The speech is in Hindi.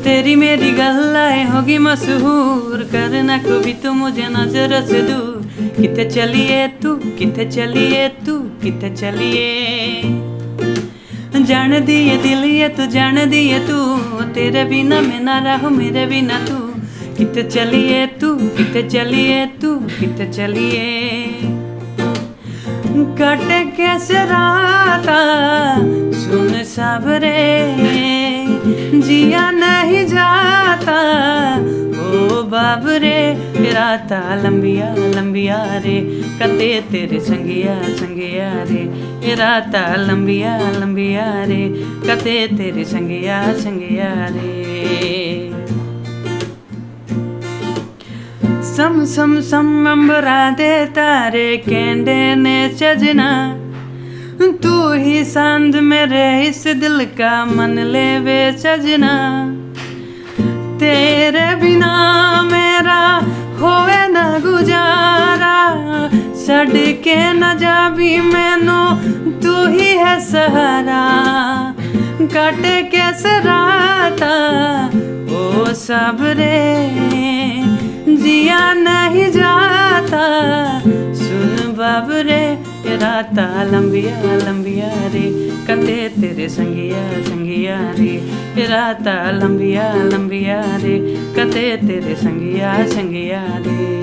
तेरी मेरी गल्लाएं होगी मशहूर, करना कभी तो मुझे नजर से दूर। किथे चलिए तू, किथे चलिए तू, किथे चलिए। जान दिए दिल ये तू, जान दिए तू, तेरे बिना मैं ना रहूं, मेरे बिना तू। किथे चलिए तू, किथे चलिए तू, किथे चलिए। कटे कैसे राता सुन साबरे, जिया नहीं जाता ओ बाबरे। राता लंबिया लंबिया रे, कते तेरे संगिया संगिया रे। राता लंबिया लंबिया रे, कते तेरे संगिया संगिया रे। सम सम सम अंबरा दे तारे केंडे ने सजना, तू ही सांझ मेरे इस दिल का मन ले वे सजना। तेरे बिना मेरा होवे न गुजारा, छड़ के न जा भी मैनू तू ही है सहारा। काटे कैसे राता ओ साबरे, जिया नहीं जाता सुन बाबरे। राता लंबिया लंबिया रे, कते तेरे संगिया संगिया रे। राता लंबिया लंबिया रे, कते तेरे संगिया संगिया रे।